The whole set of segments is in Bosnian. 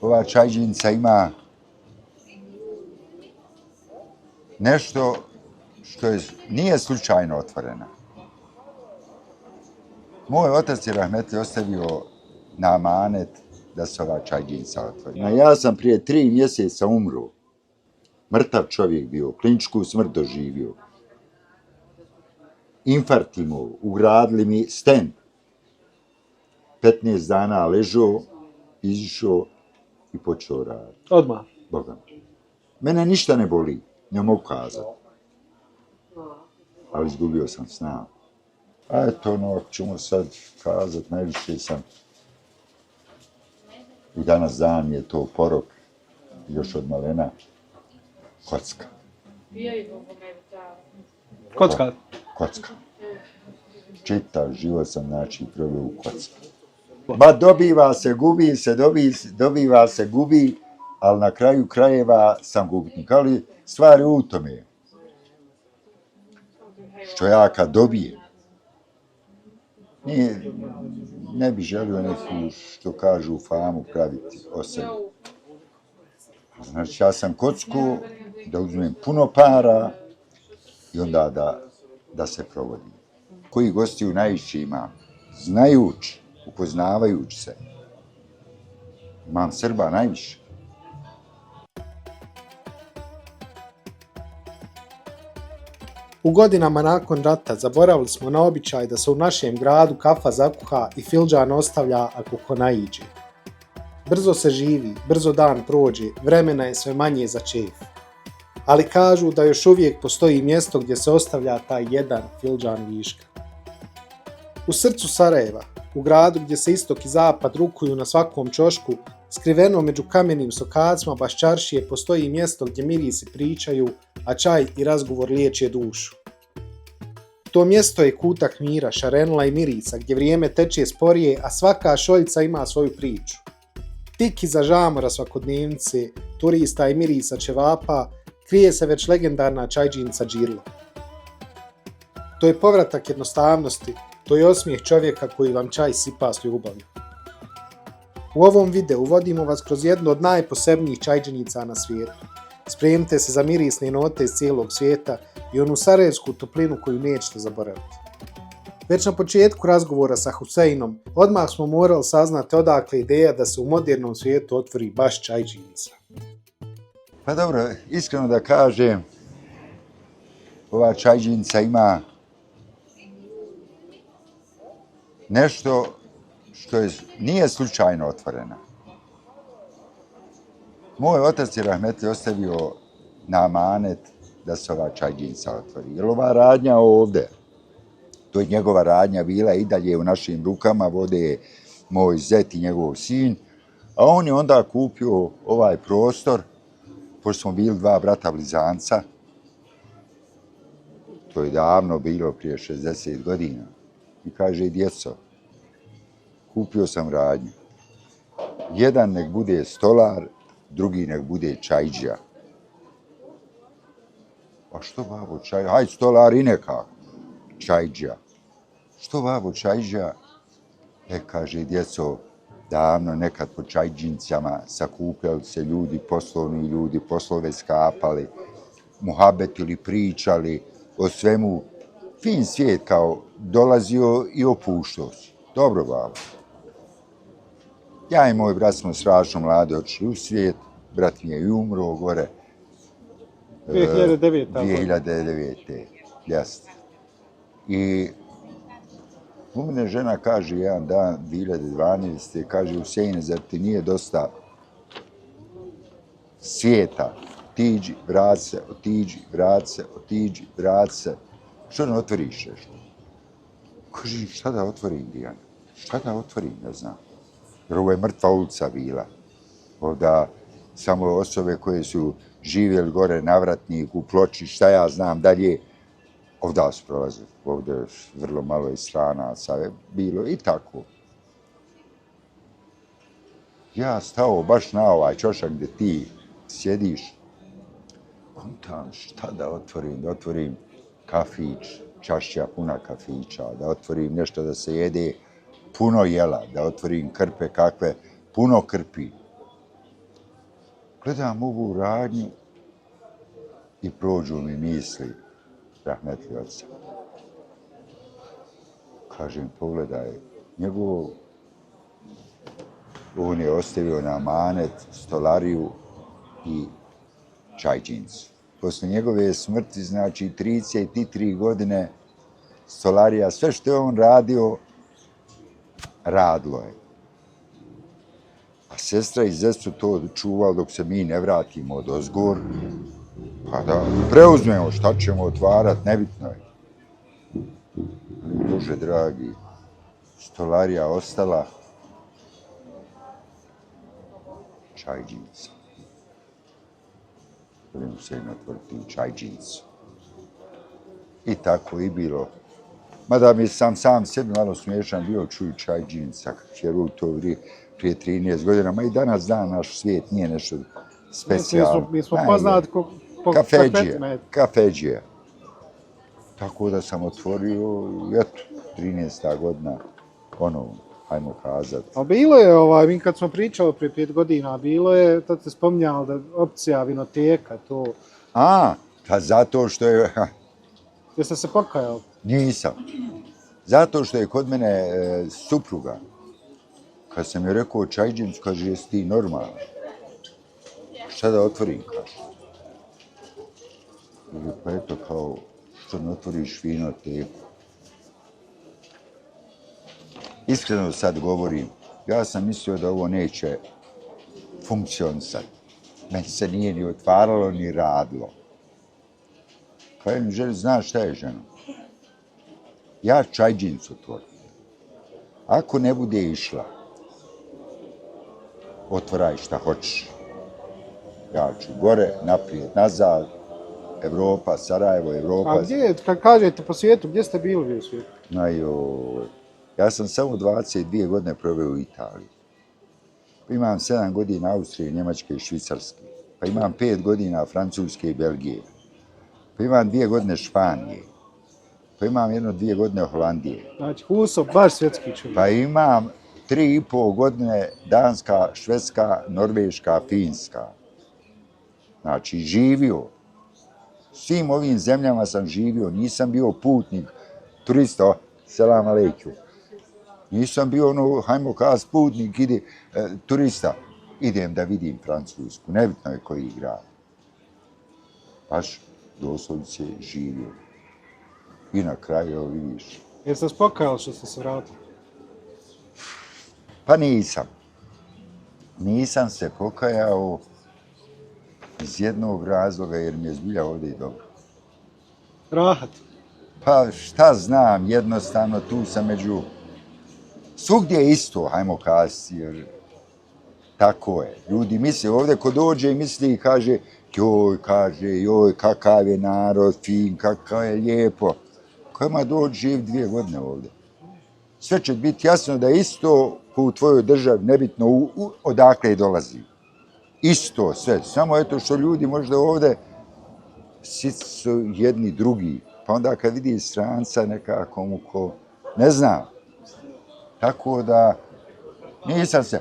ova čajđinica ima nešto što nije slučajno otvorena. Moj otac je rahmetli ostavio na amanet da se ova čajđinica otvori. Ja sam prije 3 mjeseca umro. Mrtav čovjek bio, kliničku smrt doživio. Infarkt imao, ugradili mi stent. 15 dana ležao, izišao i počeo raditi. Odmah? Boga. Mene ništa ne boli, ne mogu kazati. Ali izgubio sam snagu. A eto, ako ćemo sad kazati, najviše sam i danas dan je to porok, još od malena, kocka. Kocka? Kocka. Čitav život sam, znači, proveo u kocki. Ma dobiva se, gubi se, dobiva se, gubi, ali na kraju krajeva sam gubitnik. Ali stvar je u tome. Što ja kad dobijem, ne bi želio neku, što kažu, famu praviti o sebi. Znači, ja sam kocku, da uzmem puno para i onda da se provodim. Koji gostiju najviše imam? Znajući, upoznavajući se. Imam Srba najviše. U godinama nakon rata zaboravili smo na običaj da se u našem gradu kafa zakuha i fildžan ostavlja ako ko naiđe. Brzo se živi, brzo dan prođe, vremena je sve manje za čef. Ali kažu da još uvijek postoji mjesto gdje se ostavlja taj jedan fildžan viška. U srcu Sarajeva, u gradu gdje se istok i zapad rukuju na svakom ćošku, skriveno među kamenim sokacima Baščaršije postoji mjesto gdje mirisi pričaju, a čaj i razgovor liječe dušu. To mjesto je kutak mira, šarenila i mirisa, gdje vrijeme teče sporije, a svaka šoljica ima svoju priču. Tik iza žamora svakodnevnice, turista i mirisa ćevapa, krije se već legendarna čajđinica Džirlo. To je povratak jednostavnosti, to je osmijeh čovjeka koji vam čaj sipa s ljubavlju. U ovom videu vodimo vas kroz jednu od najposebnijih čajđenica na svijetu. Spremite se za mirisne note iz cijelog svijeta i onu sarajevsku toplinu koju nećete zaboraviti. Već na početku razgovora sa Huseinom odmah smo morali saznati odakle ideja da se u modernom svijetu otvori baš čajđinica. Pa dobro, iskreno da kažem, ova čajđinica ima nešto što nije slučajno otvorena. Moj otac je rahmetli ostavio na amanet da se ova čajđinica otvori. Jer ova radnja ovdje, to je njegova radnja bila i dalje u našim rukama, vode je moj zet i njegov sin, a on je onda kupio ovaj prostor, pošto smo bili 2 brata blizanca, to je davno bilo, prije 60 godina, i kaže, djeco, kupio sam radnju. Jedan nek bude stolar, drugi nek bude čajđija. A što babo čajđija? Hajde stolar i nekako. Čajđija. Što babo čajđija? Kaže, djeco, davno nekad po čajđincama sakupljali se ljudi, poslovni ljudi, poslove skapali, muhabetili, pričali o svemu. Fin svijet kao dolazio i opuštao se. Dobro, babo. Ja i moj brat smo strašno mladi otišli u svijet, brat mi je i umro gore. 2009. 2009. Jasno. I u mene žena kaže jedan dan, 2012. kaže, Huseine, zar ti nije dosta svijeta? Otiđi, vrat se, otiđi, vrat se, otiđi, vrat se. Što ne otvoriš nešto? Kaže, šta da otvorim, Dijana? Šta da otvorim, ne znam. Jer ovo je mrtva ulica bila. Ovdje samo osobe koje su živjeli gore na Vratniku, u Ploči, šta ja znam dalje, ovdje su prolazili. Ovdje je vrlo malo i stranaca je bilo i tako. Ja stao baš na ovaj čošak gdje ti sjediš. Kontam, šta da otvorim? Da otvorim kafić, čašća puna kafića, da otvorim nešto da se jede, puno jela, da otvorim krpe kakve, puno krpi. Gledam ovu radnju i prođu mi misli rahmetli oca. Kažem, pogledaj, on je ostavio na amanet stolariju i čajđincu. Posle njegove smrti, znači 33 godine, stolarija, sve što je on radio, radilo je. A sestra i zet su to čuvali dok se mi ne vratimo od ozgor. Pa da preuzmemo, šta ćemo otvarati, nebitno je. Bože dragi, stolarija ostala, čajđinca. Želim se natvrti čajđincu. I tako i bilo. Mada mi sam sebi malo smiješan bio čuju čajđinca, jer u to vrijeme prije 13 godina, ma i danas dan naš svijet nije nešto specijalno. Mi smo poznati po kafeđije. Tako da sam otvorio, eto, 13. godina, hajmo kazati. A bilo je, mi kad smo pričali prije 5 godina, bilo je, tad ste spominjali da opcija vinoteka, to... Pa zato što je... Jeste se pokajali? Nisam. Zato što je kod mene supruga, kad sam joj rekao čajđincu, kaže, jesi ti normalan? Šta da otvorim, kaže? Pa eto, kao, što ne otvoriš vinoteku. Iskreno sad govorim, ja sam mislio da ovo neće funkcionisati. Meni se nije ni otvaralo, ni radilo. Kažem, ženi, znaš šta je, ženo? Ja čajđincu otvorim. Ako ne bude išla, otvaraj šta hoćeš. Ja ću gore, naprijed, nazad, Evropa, Sarajevo, Evropa. A gdje, kad kažete po svijetu, gdje ste bili u svijetu? Ja sam samo 22 godine proveo u Italiji. Pa imam 7 godina Austrije, Njemačke i Švicarske. Pa imam 5 godina Francuske i Belgije. Pa imam 2 godine Španije. Pa imam 1-2 godine Holandije. Znači, Huso, baš svjetski čovjek. Pa imam 3,5 godine Danska, Švedska, Norveška, Finska. Znači, živio. Svim ovim zemljama sam živio. Nisam bio putnik, turista, selam alejkum. Nisam bio hajmo kaz, putnik, turista. Idem da vidim Francusku. Nebitno je koji grad. Baš doslovce živio. I na kraju, evo vidiš. Jeste se pokajali što ste se vratili? Pa nisam. Nisam se pokajao iz jednog razloga, jer mi je zbilja ovdje i dobro. Rahat. Pa šta znam, jednostavno tu sam među... Svugdje je isto, hajmo kazati, jer tako je. Ljudi misle, ovdje ko dođe i misli i kaže, joj, kakav je narod, fin, kakav je lijepo. Kojima dođe živ 2 godine ovdje. Sve će biti jasno da je isto u tvojoj državi, nebitno odakle dolazi. Isto sve, samo eto što ljudi možda ovdje su jedni drugi. Pa onda kad vidi stranca nekako mu ko, ne znam. Tako da nisam se,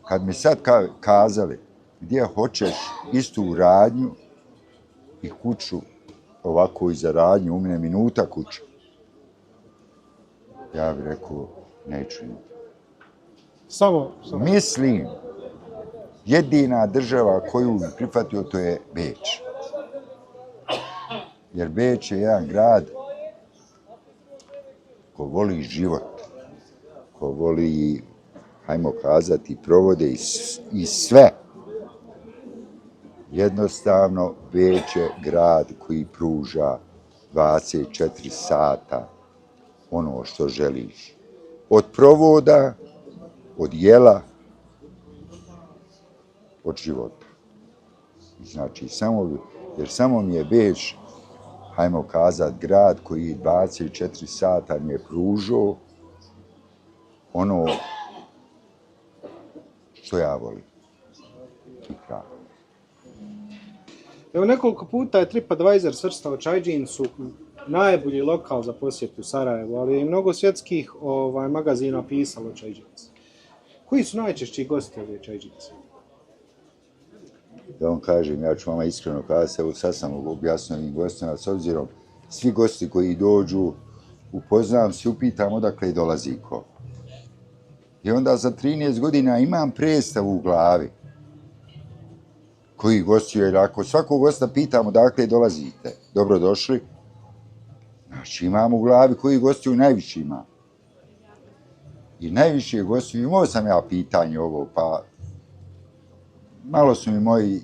kad mi sad kazali gdje hoćeš istu radnju i kuću ovako i za radnju, u mene minuta kuća. Ja bih rekao, neću imati. Samo. Mislim, jedina država koju bi prihvatio to je Beč. Jer Beč je jedan grad ko voli život, ko voli, hajmo kazati, provode i sve. Jednostavno, Beč je grad koji pruža 24 sata ono što želiš. Od provoda, od jela, od života. Znači, samo mi je Beč, hajmo kazati, grad koji 24 sata mi je pružao ono što ja volim. I kraj. Evo nekoliko puta je TripAdvisor svrstao Čajđincu najbolji lokal za posjetu Sarajevu, ali je i mnogo svjetskih magazina pisalo Čajđinci. Koji su najčešći gosti ove Čajđince? da vam kažem, ja ću vama iskreno kazati, evo sad sam objasnio ovim gostima, s obzirom svi gosti koji dođu, upoznam se, upitam odakle dolazi ko. I onda za 13 godina imam predstavu u glavi koji gostuje, jer ako svakog gosta pitamo odakle dolazite, dobrodošli, znači imam u glavi koji gostuju najviše ima. I najviše gostuju, imao sam ja pitanje ovo, pa malo su mi moji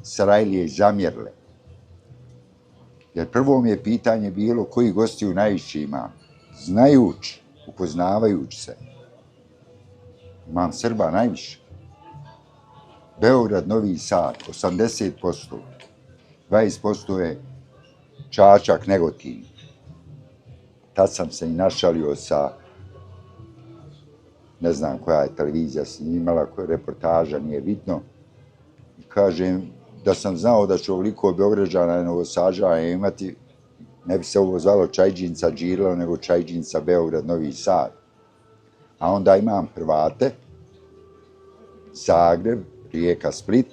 Sarajlije zamjerile. Jer prvo mi je pitanje bilo koji gostiju najviše ima. Znajući, upoznavajući se. Imam Srba najviše. Beograd, Novi Sad, 80%. 20% je Čačak, Negotin. Tad sam se i našalio sa, ne znam koja je televizija snimala, koja reportaža, nije bitno. I kažem, da sam znao da ću ovoliko Beograđana i Novosađana imati, ne bi se ovo zvalo Čajđinca Džirlo, nego Čajđinca Beograd, Novi Sad. A onda imam Hrvate, Zagreb, Rijeka, Split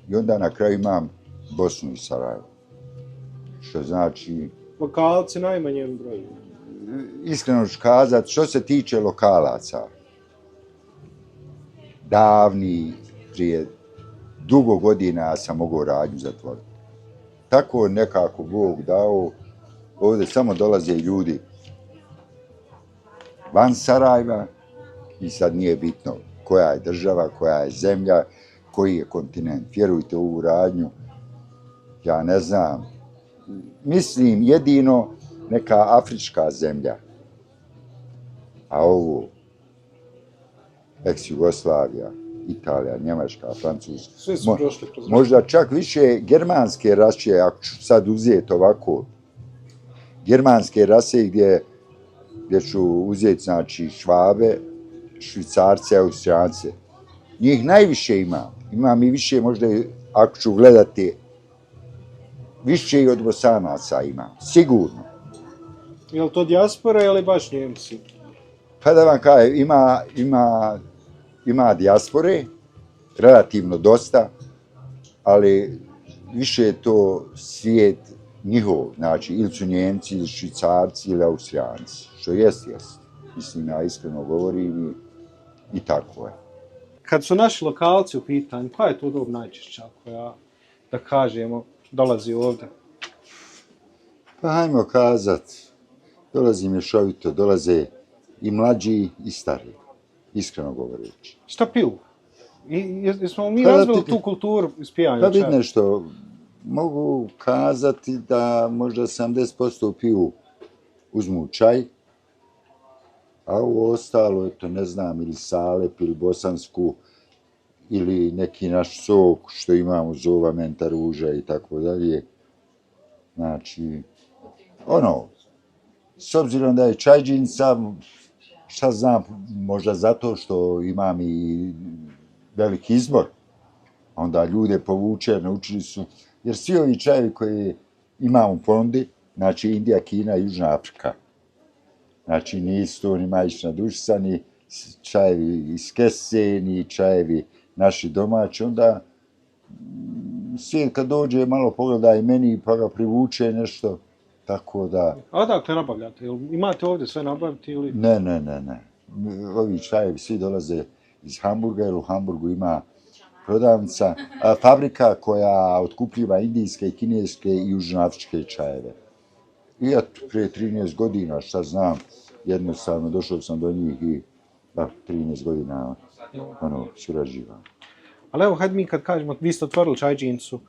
i onda na kraju imam Bosnu i Sarajevo. Što znači... Lokalci najmanjem broju. Iskreno ću kazat, što se tiče lokalaca, davni, prije dugo godina ja sam mogao radnju zatvoriti. Tako nekako Bog dao, ovdje samo dolaze ljudi van Sarajeva i sad nije bitno koja je država, koja je zemlja, koji je kontinent. Vjerujte u ovu radnju, ja ne znam, mislim jedino neka afrička zemlja, a ovo ex-Jugoslavija, Italija, Njemačka, Francuska, Sve su prošli kroz možda čak više germanske rase, ako ću sad uzeti ovako, germanske rase gdje ću uzeti, znači, Švabe, Švicarce, Austrijance. Njih najviše imam i više možda, ako ću gledati, više i od Bosanaca imam, sigurno. Je li to dijaspora ili baš Njemci? Pa da vam kažem, ima dijaspore, relativno dosta, ali više je to svijet njihov, znači ili su Njemci, ili Švicarci, ili Austrijanci, što jest. Mislim, ja iskreno govorim i tako je. Kad su naši lokalci u pitanju, koja je to dob najčešća koja, da kažemo, dolazi ovdje? Pa hajmo kazat, dolazi mješovito, dolaze i mlađi i stariji, iskreno govoreći. Šta piju? Jesmo mi razvili tu kulturu ispijanja Pa čaja? vidne što, mogu kazati da možda 70% piju, uzmu čaj, a ovo ostalo, eto, ne znam, ili salep, ili bosansku, ili neki naš sok, što imamo, zova, menta, ruža i tako dalje. Znači, s obzirom da je Čajđinca, šta znam, možda zato što imam i veliki izbor, onda ljude povuče, naučili su, jer svi ovi čajevi koje imamo u ponudi, znači Indija, Kina, Južna Afrika, znači nisu to ni majična dušica, ni čajevi iz kese, ni čajevi naši domaći, onda svijet kad dođe malo pogleda i meni pa ga privuče nešto, tako da... A odakle nabavljate? Imate ovdje sve nabaviti ili... Ne. Ovi čajevi svi dolaze iz Hamburga, jer u Hamburgu ima prodavnica, fabrika koja otkupljiva indijske, kineske i južnoafričke čajeve. I eto, prije 13 godina, šta znam, jednostavno došao sam do njih i 13 godina surađivam. Ali evo, hajde mi kad kažemo, vi ste otvorili Čajđincu,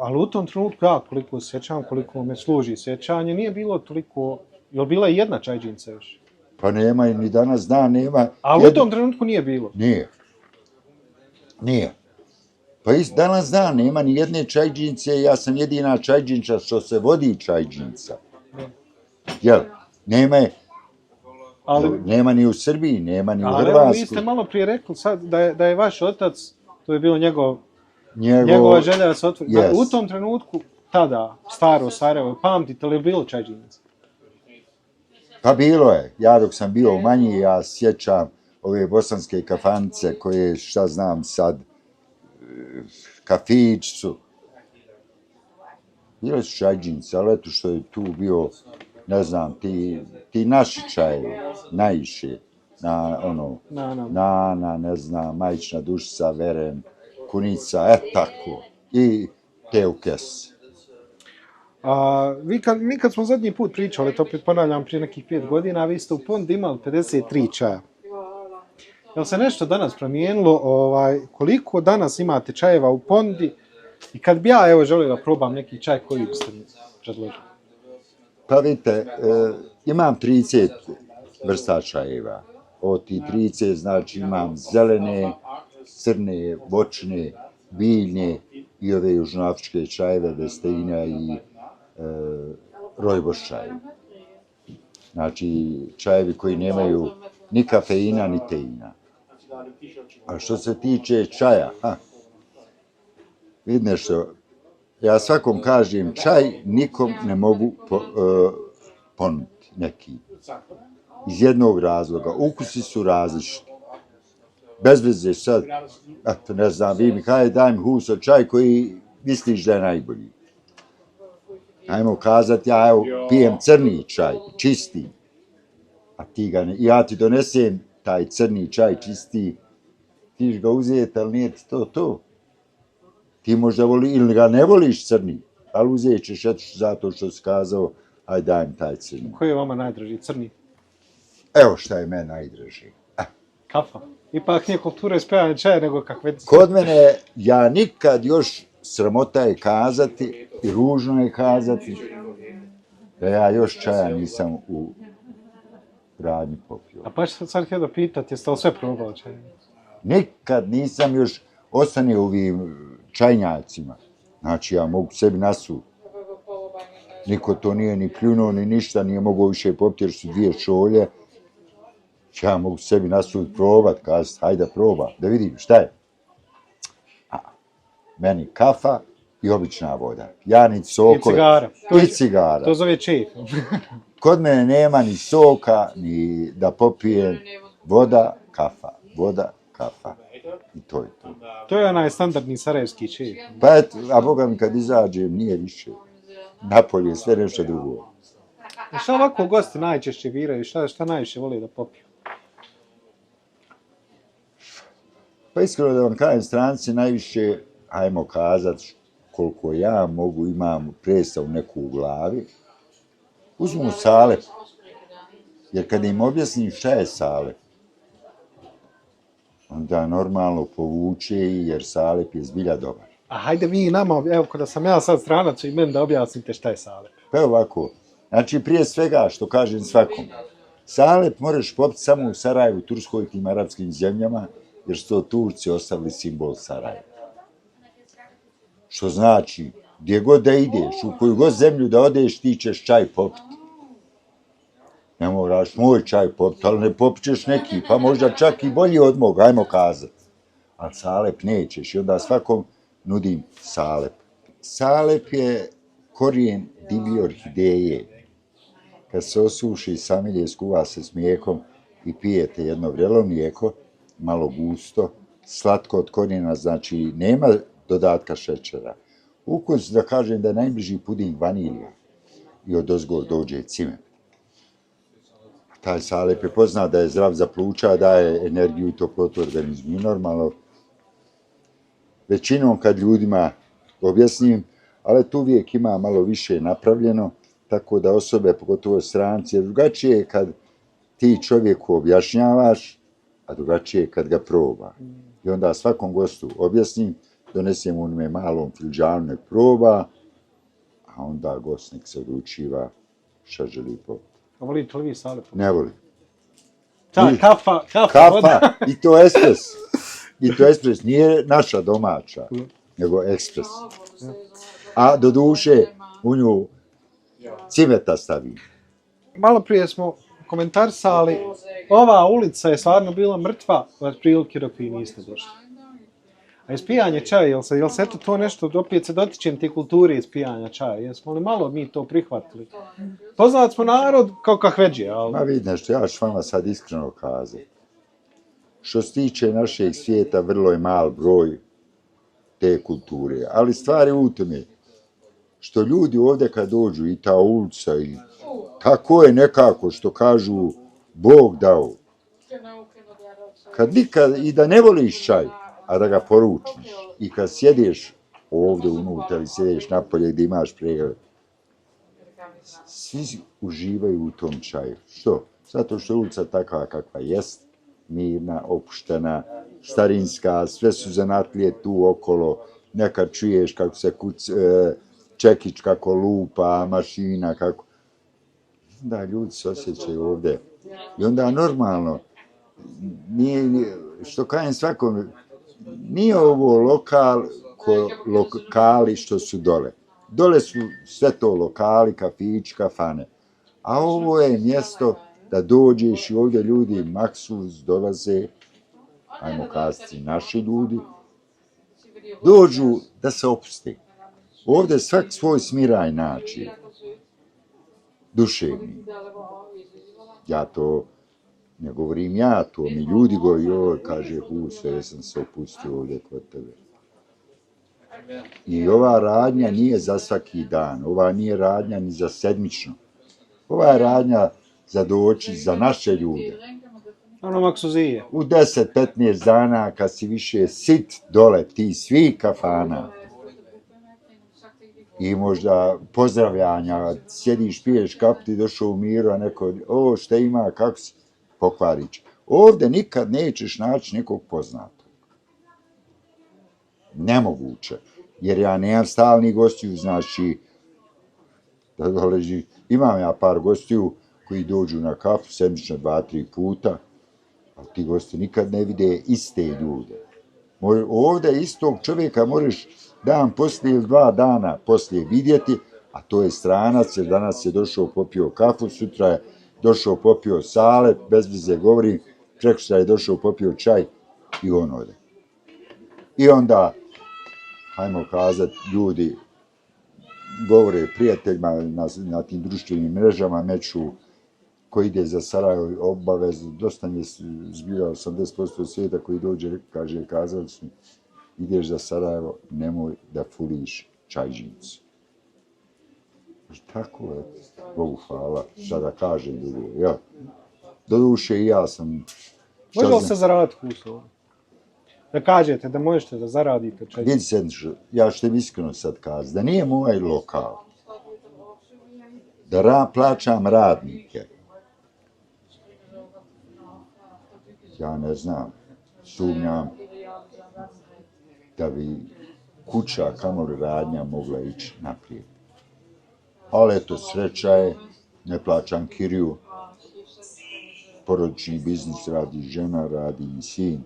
ali u tom trenutku ja koliko sjećam, koliko me služi sjećanje, nije bilo toliko, je li bila i jedna Čajđinca još? Pa nema i ni danas dan nema. Ali u tom trenutku nije bilo? Nije. Pa danas dan nema ni jedne Čajđince, ja sam jedina Čajđinča što se vodi Čajđinca. Jel, nema ni u Srbiji, nema ni u Hrvatskoj. Ali vi ste malo prije rekli sad da je vaš otac, to je bilo njegova želja da se otvori. Yes. U tom trenutku, tada, staro Sarajevo, pamtite li je bilo Čajđinaca? Pa bilo je. Ja dok sam bio manji, ja sjećam ove bosanske kafanice koje, šta znam sad, kafići su. Bile su čajđinci, ali eto što je tu bio, ne znam, ti naši čajevi, najviše. Nana, ne znam, Majčina dušica, Veren, Kunica, tako. I te u kesi. Mi kad smo zadnji put pričali, to opet ponavljam prije nekih 5 godina, vi ste u Pondi imali 53 čaja. Jel se nešto danas promijenilo? Koliko danas imate čajeva u Pondi? I kad bi ja evo želio da probam neki čaj, koji biste mi predložili? Pa vidite, imam 30 vrsta čajeva. Od tih 30, znači imam zelene, crne, voćne, biljne i ove južnoafričke čajeve, Desteina i rojboš čajevi. Znači, čajevi koji nemaju ni kafeina, ni teina. A što se tiče čaja, vidi nešto, ja svakom kažem, čaj nikom ne mogu ponuditi neki. Iz jednog razloga, ukusi su različiti. Bez veze sad, ne znam, vi mi daj mi huso čaj koji misliš da je najbolji. Ajmo kazati, ja evo pijem crni čaj, čisti, a ti ga ne, ja ti donesem taj crni čaj čisti, ti ćeš ga uzeti, ali nije ti to. Ti možda ili ga ne voliš crni, ali uzet ćeš zato što si kazao, aj daj mi taj crni. Koji je vama najdraži, crni? Evo šta je meni najdraži. Kafa. Ipak nije kultura ispijanja čaja, nego kakve... Kod mene, ja nikad još sramota je kazati i ružno je kazati da ja još čaja nisam u radnji popio. A pa ću sad htio da pitati, jeste li sve probali čaja? Nikad nisam još ostane u ovim čajnjacima. Znači, ja mogu sebi nasuti. Niko to nije ni pljunuo, ni ništa, nije mogao više popiti jer su 2 šolje. Ja mogu sebi nasuti probat, kazati, hajde proba, da vidim šta je. Meni kafa i obična voda. Ja ni sokove. I cigara. I cigara. To zove čej. Kod mene nema ni soka, ni da popijem. Voda, kafa. Voda, kafa. I to je to. To je onaj standardni sarajevski čej. Pa eto, a Boga mi kad izađem nije više. Napolje je sve nešto drugo. A šta ovako gosti najčešće biraju? Šta najviše vole da popiju? Pa iskreno da vam kažem, stranci najviše, ajmo kazat, koliko ja mogu, imam predstavu neku u glavi, uzmu salep. Jer kada im objasnim šta je salep, onda normalno povuče jer salep je zbilja dobar. A hajde vi nama, evo kada sam ja sad stranac i meni da objasnite šta je salep. Pa ovako, znači prije svega što kažem svakom, salep moraš popiti samo u Sarajevu, Turskoj i tim arapskim zemljama, jer su to Turci ostavili simbol Sarajeva. Što znači, gdje god da ideš, u koju god zemlju da odeš, ti ćeš čaj popiti. Ne moraš moj čaj popiti, ali ne popićeš neki, pa možda čak i bolji od mog, ajmo kazati. Ali salep nećeš i onda svakom nudim salep. Salep je korijen divlje orhideje. Kad se osuši samilje, skuva se s mlijekom i pijete jedno vrelo mlijeko, malo gusto, slatko od korijena, znači nema dodatka šećera. Ukus, da kažem da je najbliži puding vanilija i odozgo dođe cimet. Taj salep je poznat da je zdrav za pluća, daje energiju i toplotu organizmu. I normalno, većinom kad ljudima objasnim, ali tu uvijek ima malo više napravljeno, tako da osobe, pogotovo stranci, je drugačije kad ti čovjeku objašnjavaš, a drugačije kad ga proba. I onda svakom gostu objasnim, donesem u onome malom filđanu nek proba, a onda gost nek se odlučiva šta želi popiti. A volite li vi salep? Ne volim. Kafa, voda. I to ekspres. I to ekspres, nije naša domaća, nego ekspres. A do duše u nju cimeta stavim. Malo prije smo komentarisali, ova ulica je stvarno bila mrtva od prilike dok vi niste došli. A ispijanje čaja, jel se eto to nešto, opet se dotičem te kulture ispijanja čaja, jesmo li malo mi to prihvatili? Poznat smo narod kao kahvedžije, ali... Ma vidi nešto, ja ću vama sad iskreno kazati. Što se tiče našeg svijeta, vrlo je mal broj te kulture. Ali stvar je u tome što ljudi ovdje kad dođu i ta ulica i tako je nekako što kažu Bog dao. Kad nikad i da ne voliš čaj, a da ga poručiš i kad sjediš ovdje unutra ili sjediš napolje gdje imaš pregled, svi uživaju u tom čaju. Što? Zato što je ulica takva kakva jest, mirna, opuštena, starinska, sve su zanatlije tu okolo, nekad čuješ kako se čekić kako lupa, mašina kako... Da, ljudi se osjećaju ovdje. I onda normalno, što kažem svakom, nije ovo lokal ko lokali što su dole. Dole su sve to lokali, kafići, kafane. A ovo je mjesto da dođeš i ovdje ljudi maksus dolaze, ajmo kazati naši ljudi, dođu da se opuste. Ovdje svak svoj smiraj naći. Duševni. Ja to ne govorim ja, to mi ljudi govori, joj, kaže Huso, ja sam se opustio ovdje kod tebe. I ova radnja nije za svaki dan, ova nije radnja ni za sedmično. Ova je radnja za doći, za naše ljude. Ono maksuzije. U 10-15 dana, kad si više sit dole, ti svi kafana, i možda pozdravljanja, sjediš, piješ kapu, ti došao u miru, a neko, o, šta ima, kako si, pokvarić. Ovdje nikad nećeš naći nekog poznatog. Nemoguće, jer ja nemam stalnih gostiju, znači, da doleži, imam ja par gostiju koji dođu na kafu, sedmično 2-3 puta, ali ti gosti nikad ne vide iste ljude. Ovdje istog čovjeka možeš dan poslije ili 2 dana poslije vidjeti, a to je stranac, jer danas je došao popio kafu, sutra je došao popio sale, bez vize govorim, prekosutra je došao popio čaj i on ode. I onda, hajmo kazati, ljudi govore prijateljima na tim društvenim mrežama, meću ko ide za Sarajevo obavezno, dosta mi je zbira 80% svijeta koji dođe, kaže, kazali su, ideš za Sarajevo, nemoj da furiš čajđinicu. Tako je, Bogu hvala, šta da kažem drugo, ja. Doduše i ja sam... Može li se zaraditi Huso? Da kažete da možete da zaradite čaj? Vidi se, ja što im iskreno sad kazam, da nije moj lokal, da plaćam radnike, ja ne znam, sumnjam da bi kuća, kamoli radnja, mogla ići naprijed. Ali eto, sreća je, ne plaćam kiriju, porodični biznis radi žena, radi i sin.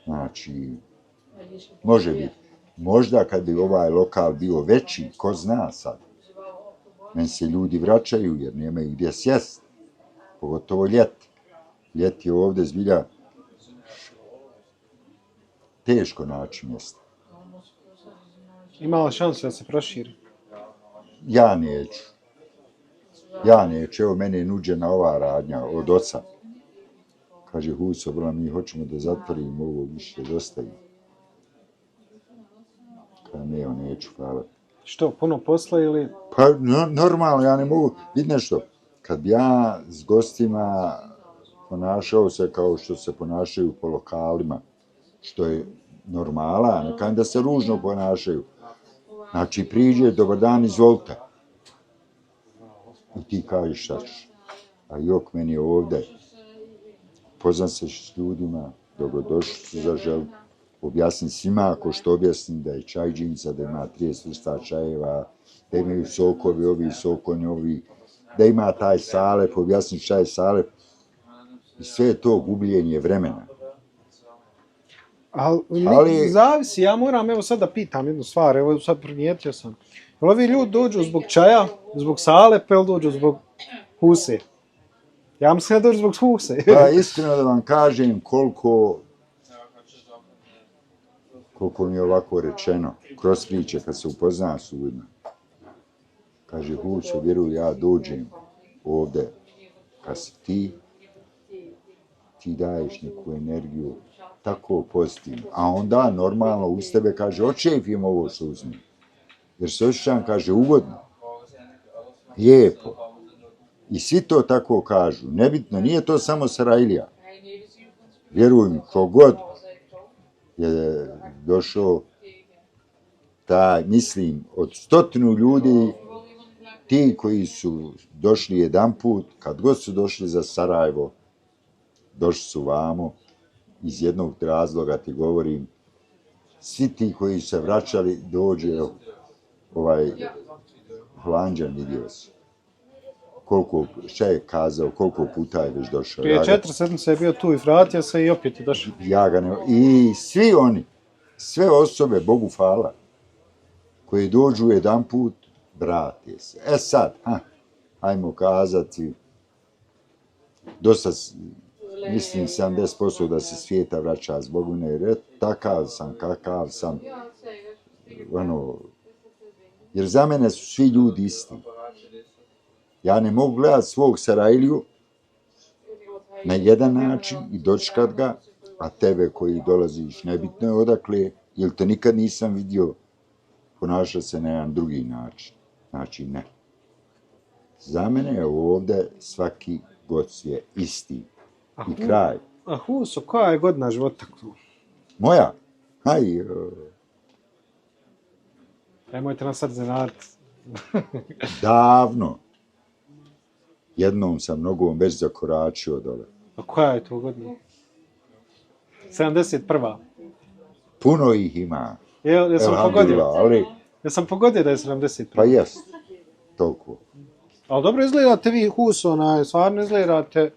Znači, može biti. Možda kad bi ovaj lokal bio veći, ko zna sad, meni se ljudi vraćaju jer nemaju gdje sjest, pogotovo ljeti. Ljeti je ovdje zbilja teško naći mjesto. Ima li šanse da se proširi? Ja neću. Evo, mene je nuđena ova radnja od oca. Kaže, Huso, bro, mi hoćemo da zatvorimo ovo više, dosta je. Kaže, ne, neću, hvala. Što, puno posla ili... Pa, normalno, ja ne mogu. Vidi nešto, kad bi ja s gostima ponašao se kao što se ponašaju po lokalima, što je normala, ne kažem da se ružno ponašaju. Znači, priđe, dobar dan, izvolite. I ti kažeš šta ćeš. A jok, meni je ovdje. Poznam se s ljudima, dobrodošli su zaželi. Objasnim svima, ako što objasnim, da je čajđinica, da ima 30 vrsta čajeva, da imaju sokovi, ovi sokovi, ovi, da ima taj salep, objasnim šta je salep. I sve je to gubljenje vremena. Ali zavisi, ja moram evo sad da pitam jednu stvar, evo sad primijetio sam. Jel ovi ljudi dođu zbog čaja, zbog salepe ili dođu zbog Huse? Ja mislim da dođu zbog Huse. Pa iskreno da vam kažem koliko mi je ovako rečeno, kroz priče kad se upoznam s ljudima. Kaže, Huso, vjeruj, ja dođem ovdje kad si ti daješ neku energiju tako pozitivno. A onda normalno uz tebe kaže, očepijem ovo što uzmem. Jer se osjećam, kaže, ugodno. Lijepo. I svi to tako kažu. Nebitno, nije to samo Sarajlija. Vjeruj mi, kogod je došao, mislim, od 100 ljudi, ti koji su došli jedan put, kad god su došli za Sarajevo, došli su vamo, iz jednog razloga ti govorim, svi ti koji se vraćali, dođe Holanđan, vidio se. Šta je kazao, koliko puta je već došao. Prije 4 sedmice je bio tu i vratio se i opet je došao. I svi oni, sve osobe, Bogu hvala, koji dođu jedan put, vrate se. Sad, ajmo kazati, dosta, mislim 70% da se svijeta vraća zbog mene, jer takav sam, kakav sam, jer za mene su svi ljudi isti. Ja ne mogu gledati svog Sarajliju na jedan način i dočekat ga, a tebe koji dolaziš, nebitno je odakle, jer te nikad nisam vidio, ponaša se na jedan drugi način. Znači, ne. Za mene je ovdje svaki gost je isti. I kraj. A Huso, koja je godina života? Moja? Nemojte nas sad zanaditi. Davno. Jednom sam nogom već zakoračio dole. A koja je to godina? 71. Puno ih ima. Jesam pogodio? Ali... Jesam pogodio da je 71. Pa jest. Toliko. Ali dobro izgledate vi Huso, stvarno izgledate,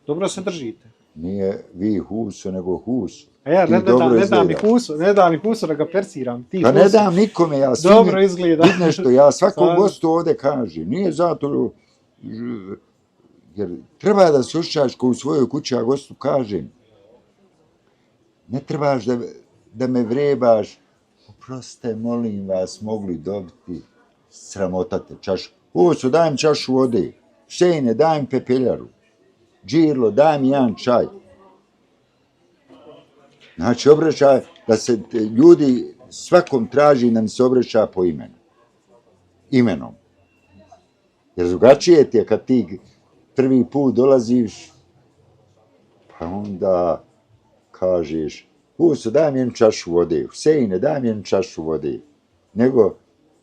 dobro se držite. Nije vi Huso, nego Huso. A ja ne dam mi Huso da ga persiram. Pa ne dam nikome, ja svim... Dobro izgleda. Vidne što ja svakom gostu ovdje kažem, nije zato... Jer treba da se osjećaš ko u svojoj kući, a gostu kažem. Ne trebaš da me vrebaš. Oprostite, molim vas, mogli dobiti sramotate čašu. Huso, daj mi čašu vode. Šejne, daj mi pepeljaru. Džirlo, daj mi jedan čaj. Znači, obraćaj, da se ljudi svakom traži da mi se obraća po imenu. Imenom. Jer drugačije ti je kad ti prvi put dolaziš, pa onda kažeš, Huso, daj mi jednu čašu vode. Husejne, daj mi jednu čašu vode. Nego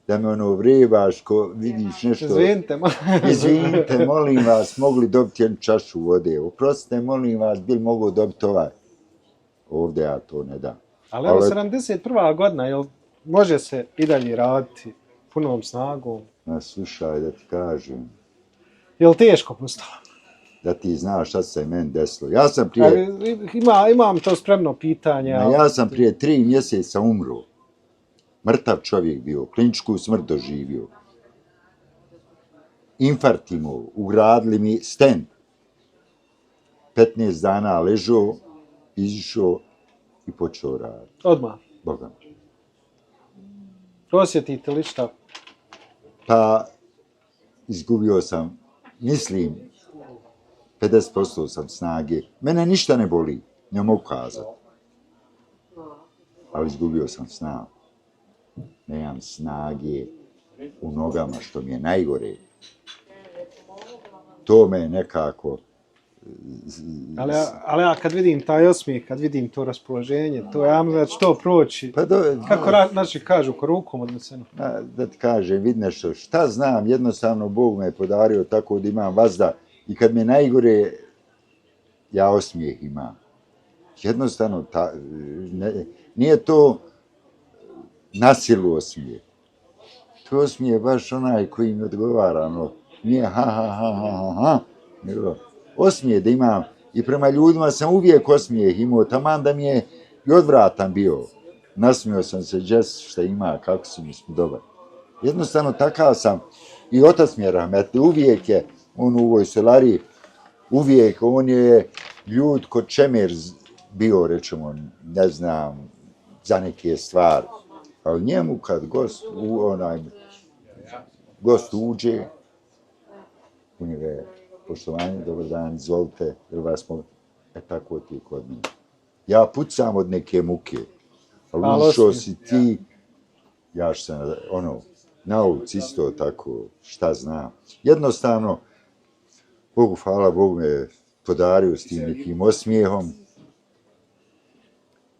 da me vrebaš ko vidiš nešto. Izvinite, molim vas, mogli dobiti jednu čašu vode. Oprostite, molim vas, bil mogu dobiti ovaj. Ovdje ja to ne dam. Ali evo 71. godina, jel može se i dalje raditi punom snagom? Slušaj, da ti kažem. Jel teško postalo? Da ti znaš šta se meni desilo. Ja sam prije... Imam to spremno pitanje. Ja sam prije 3 mjeseca umro. Mrtav čovjek bio, kliničku smrt doživio. Infarkt imao, ugradili mi stent. 15 dana ležao, izišao i počeo raditi. Odmah? Boga. Osjetite li šta? Pa, izgubio sam, mislim, 50% sam snage. Mene ništa ne boli, ne mogu kazati. Ali izgubio sam snagu. Nemam snage u nogama, što mi je najgore. To me nekako... Ali ja kad vidim taj osmijeh, kad vidim to raspoloženje, to ja mislim da će to proći. Kako znači kažu, ko rukom odneseno? Da ti kažem, vidne šta znam, jednostavno Bog me je podario tako da imam vazda i kad me najgore, ja osmijeh imam. Jednostavno, nije to na silu osmijeh. To osmijeh baš onaj koji mi odgovara, nije ha, nego osmijeh da imam i prema ljudima sam uvijek osmijeh imao, taman da mi je i odvratan bio. Nasmio sam se, džes šta ima, kako si mi dobar. Jednostavno takav sam i otac mi je rahmetli, uvijek je on u ovoj solariji, uvijek on je ljud kod čemer bio, rečemo, ne znam, za neke stvari. Ali njemu kad gost uđe, u njega je poštovanje, dobar dan, izvolite, jer vas mogu, tako ti je kod mene. Ja pucam od neke muke. Ali ušao si ti, ja sam, na ulici isto tako, šta znam. Jednostavno, Bogu, hvala Bogu me podario s tim nekim osmijehom,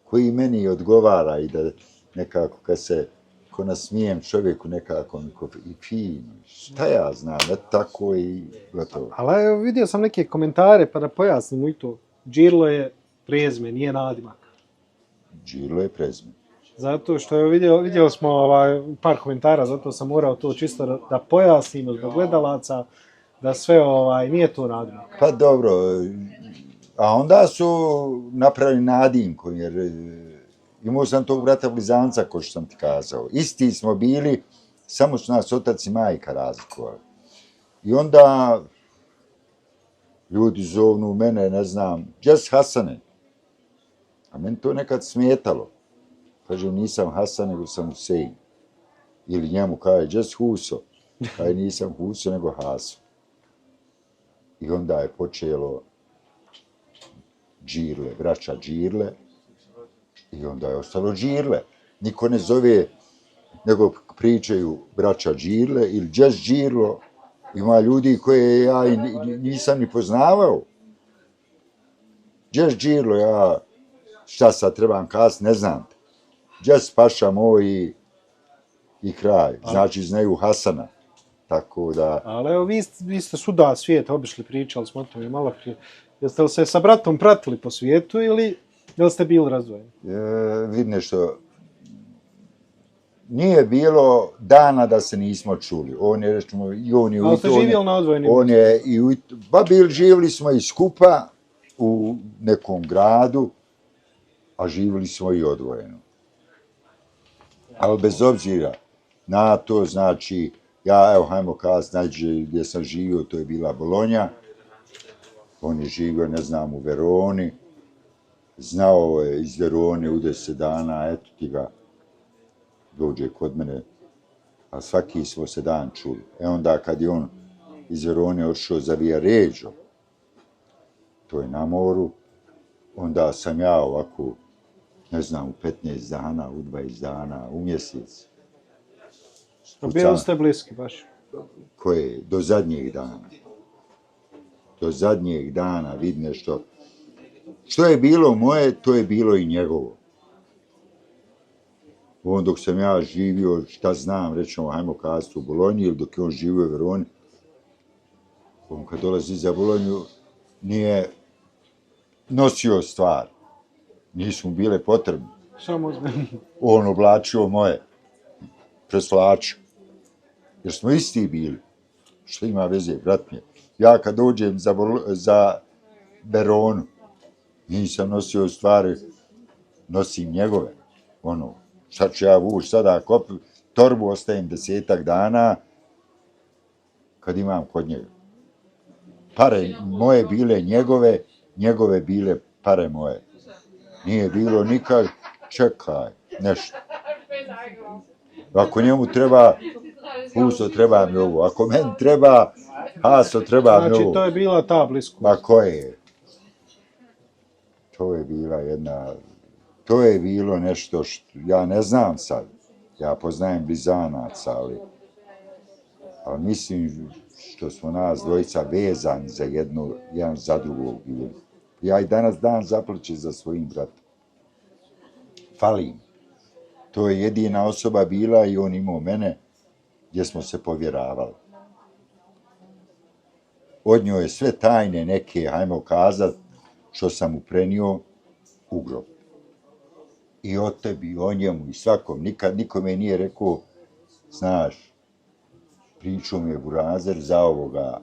koji meni odgovara i da nekako kad se ko nasmijem čovjeku nekako i fino, šta ja znam, tako i gotovo. Ali evo, vidio sam neke komentare, pa da pojasnim i to. Džirlo je prezime, nije nadimak. Džirlo je prezime. Zato što je vidjeli smo par komentara, zato sam morao to čisto da pojasnimo zbog gledalaca, da sve nije to nadimak. Pa dobro, a onda su napravili nadimku, jer imao sam tog brata blizanca, ko što sam ti kazao. Isti smo bili, samo su nas otac i majka razlikovali. I onda ljudi zovnu mene, ne znam, Džes Hasane. A meni to nekad smetalo. Kaže, nisam Hasan, nego sam Husein. Ili njemu kaže, Džes Huso. Kaže, nisam Huso, nego Haso. I onda je počelo Džirle, braća Džirle. I onda je ostalo Džirle. Niko ne zove, nego pričaju braća Džirle ili Džes Džirlo. Ima ljudi koje ja nisam ni poznavao. Džes Džirlo, ja šta sad trebam kazati, ne znam. Džes paša moj i kraj. Znači, znaju Hasana. Tako da... Ali evo, vi ste svuda svijeta obišli, pričali smo o tome malo prije. Jeste li se sa bratom pratili po svijetu ili ste bili razdvojeni? Vidi nešto. Nije bilo dana da se nismo čuli. On je, recimo, i on je... Ali ste živjeli na odvojenim? On je i pa živjeli smo i skupa u nekom gradu, a živjeli smo i odvojeno. Ali bez obzira na to, znači, ja, evo, hajmo kazati, najđe gdje sam živio, to je bila Bolonja. On je živio, ne znam, u Veroni. Znao je iz Verone u 10 dana, eto ti ga, dođe kod mene, a svaki smo se dan čuli. Onda kad je on iz Verone otišao za Viareggio, to je na moru, onda sam ja ovako, ne znam, u 15 dana, u 20 dana, u mjesec. Bili ste bliski baš? Koje? Do zadnjeg dana. Do zadnjeg dana, vidi nešto. Što je bilo moje, to je bilo i njegovo. On dok sam ja živio, šta znam, rećemo, hajmo kazati u Bolonji, ili dok je on živio u Veroni, on kad dolazi za Bolonju, nije nosio stvar. Nisu mu bile potrebne. Samo on oblačio moje. Preslačio. Jer smo isti bili. Što ima veze, brat mi je. Ja kad dođem za Veronu, nisam nosio stvari, nosim njegove. Šta ću ja vući sada, torbu ostavim 10 dana, kad imam kod njega. Pare moje bile njegove, njegove bile pare moje. Nije bilo nikad, čekaj, nešto. Ako njemu treba, Huso treba mi ovo. Ako meni treba, Haso treba mi ovo. Znači, to je bila ta bliskost. Ma koje je? To je bila jedna... To je bilo nešto što... Ja ne znam sad. Ja poznajem blizanaca, ali mislim što smo nas dvojica vezani za jedan za drugog bili. Ja i danas dan zaplaćem za svojim bratom. Falim. To je jedina osoba bila i on imao mene gdje smo se povjeravali. Od njoj je sve tajne neke, hajmo kazat, što sam mu prenio u grob. I o tebi, i o njemu, i svakom. Nikad nikome nije rekao, znaš, pričao mi je Burazer za ovoga,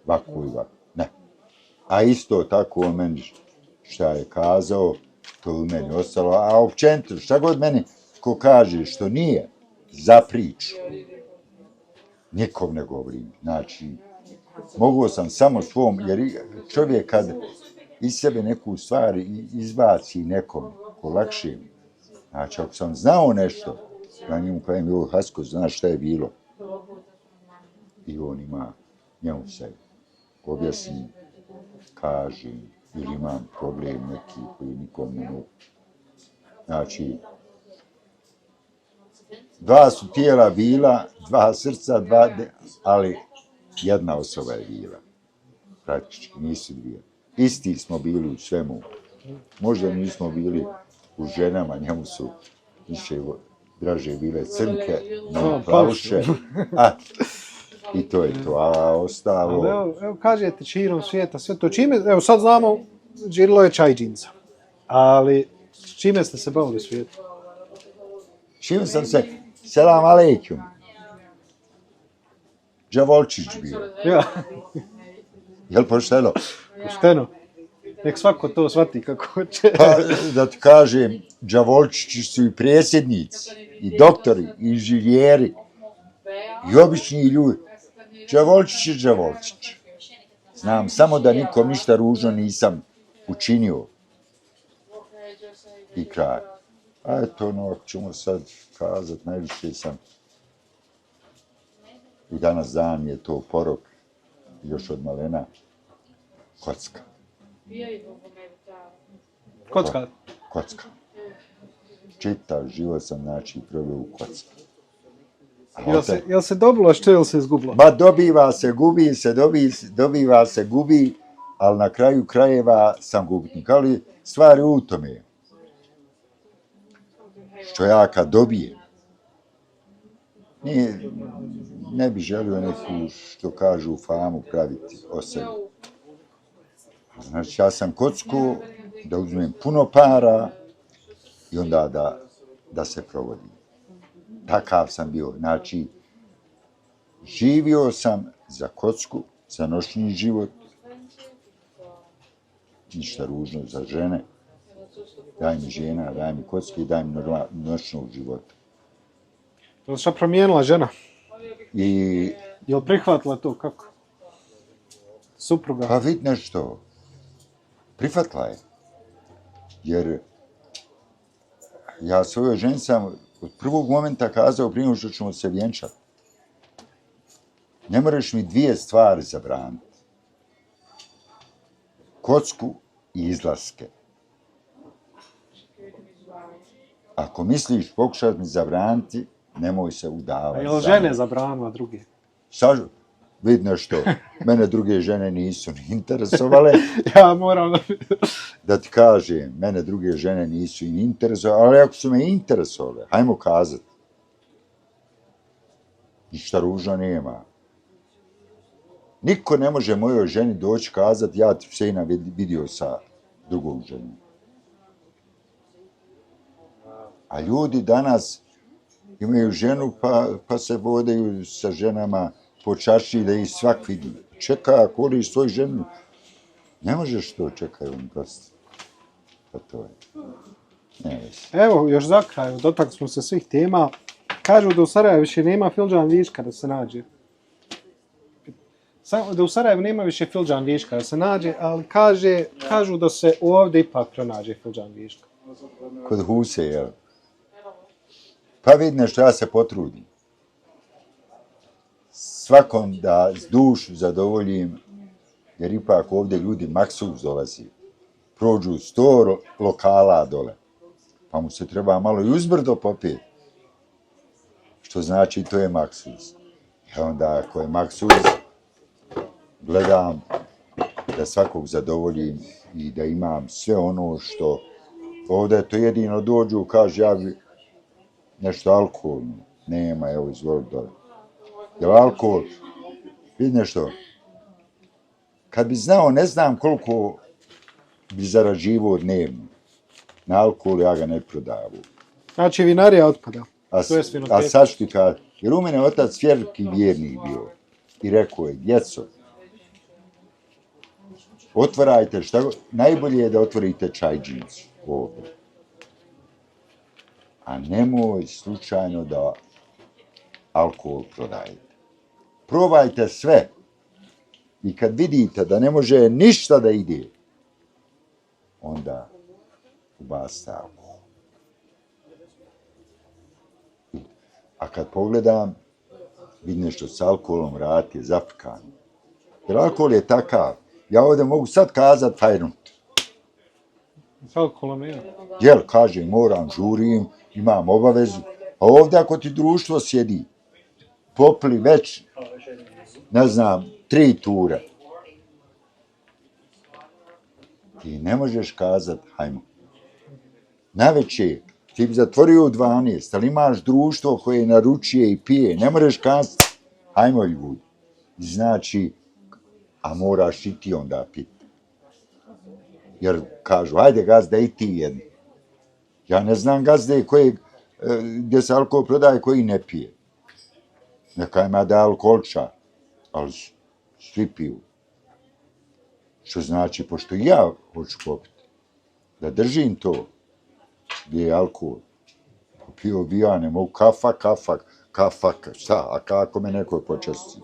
ovako i ovako. Ne. A isto tako on meni šta je kazao, to je u meni ostalo. A općenito, šta god meni ko kaže što nije, za priču. Nikom ne govorim. Znači, mogao sam samo svom, jer čovjek kad iz sebe neku stvar izbaci nekom, ko lakše. Znači, ako sam znao nešto, ja njemu kajem, joj, Hasko, znaš šta je bilo? I on ima, njemu se objasni, kažem, ili imam problem neki koji nikom ne mogu. Znači, dva su tijela bila, dva srca, ali jedna osoba je bila. Praktički, nisu dvije. Isti smo bili u svemu. Možda nismo bili u ženama, njemu su više draže bile crnke, no plavuše. I to je to, a ostalo... Ali evo kažete širom svijeta sve to. Čime, evo sad znamo, Džirilo je čajđinca. Ali s čime ste se bavili u svijetu? Čime sam se... Selam aleikum. Đavolčić bio. Ja, Jel pošteno? pošteno. Nek svako to shvati kako hoće. Pa, da ti kažem, đavolčići su i predsjednici, i doktori, i inženjeri, i obični ljudi. Đavolčić je đavolčić. Znam samo da nikom ništa ružno nisam učinio. I kraj. A eto, ako ćemo sad kazat, najviše sam. I danas dan je to porok, još od malena, kocka. Kocka. Kocka. Čitav život sam, znači, proveo u kocki. Jel se dobilo što ili se izgubilo? Ba dobiva se, gubi se, dobiva se, gubi, ali na kraju krajeva sam gubitnik. Ali stvar je u tome. Što ja kad dobijem, ne bi želio neku, što kažu, famu praviti o sebi. Znači, ja sam kocku da uzmem puno para i onda da se provodim. Takav sam bio. Znači, živio sam za kocku, za noćni život, ništa ružno za žene. Daj mi žena, daj mi kocke i daj mi noćnog života. Jel šta promijenila žena? I... Jel prihvatila to kako? Supruga? Pa vidi nešto. Prihvatila je. Jer ja svojoj ženi sam od prvog momenta kazao prije nego što ćemo se vjenčati. Ne moraš mi dvije stvari zabraniti. Kocku i izlaske. Ako misliš pokušati mi zabraniti, nemoj se udavati. A jel žene zabranila druge? Vidi nešto, mene druge žene nisu ni interesovale. Ja moram da ti kažem, mene druge žene nisu ni interesovale, ali ako su me interesovale, hajmo kazati. Ništa ružno nema. Niko ne može mojoj ženi doći kazati, ja ti Husejna vidio sa drugom ženom. A ljudi danas imaju ženu pa se vodaju sa ženama po čaši da ih svak vidi. Čeka, ako voliš svoju ženu, ne možeš to, čekaj, on prosti. Pa to je. Evo, još za kraj, dotakli smo se svih tema. Kažu da u Sarajevu više nema filđan viška da se nađe. Da u Sarajevu nema više filđan viška da se nađe, ali kažu da se ovdje ipak pronađe filđan viška. Kod Huse, jel? Pa vidi nešto, ja se potrudim. Svakom da dušu zadovoljim, jer ipak ovdje ljudi maksuz dolazi. Prođu 100 lokala dole, pa mu se treba malo i uzbrdo popijeti. Što znači to je maksuz. I onda ako je maksuz, gledam da svakog zadovoljim i da imam sve ono što ovdje to jedino dođu, kaže ja bi nešto alkoholno. Nema, evo izvoli dole. Jel alkohol? Vidi nešto. Kad bi znao, ne znam koliko bi zarađivao dnevno. Na alkohol ja ga ne prodavao. Znači vinarija otpada. A sad što ti kaže, jer u mene otac veliki vjernik bio. I rekao je, djeco, otvarajte šta, najbolje je da otvorite čajđinicu ovdje. A nemoj slučajno da alkohol prodajete. Probajte sve. I kad vidite da ne može ništa da ide, onda ubacite alkohol. A kad pogledam, vidim nešto s alkoholom raditi je zafrkano. Jer alkohol je takav. Ja ovdje mogu sad kazat fajrnut. Alkohola nema. Jel, kaže, moram, žurim, imam obavezu. A ovdje ako ti društvo sjedi, popili već, ne znam, 3 ture, ti ne možeš kazat, hajmo. Najveće, ti bi zatvorio u 12, ali imaš društvo koje naručuje i pije, ne možeš kazat, hajmo ljudi. Znači, a moraš i ti onda piti. Jer kažu, ajde gazde i ti jedni. Ja ne znam gazde gdje se alkohol prodaje koji ne pije. Neka ima da je alkoholčar, ali svi piju. Što znači, pošto ja hoću popiti, da držim to, gdje je alkohol, pio bi ja, ne mogu kafa, šta, a kako me neko počasti.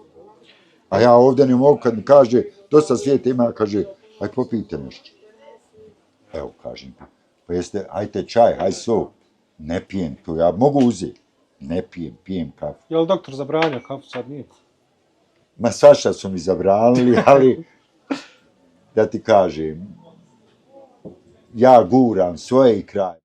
A ja ovdje ne mogu, kad mi kaže, dosta svijeta ima, kaže, aj popijte nešto. Evo, kažem, pa jeste, ajte čaj, aj sok, ne pijem to, ja mogu uzeti, ne pijem kafu. Je li doktor zabranio kafu, sad nije? Ma svašta su mi zabranili, ali da ti kažem, ja guram svoje i kraj.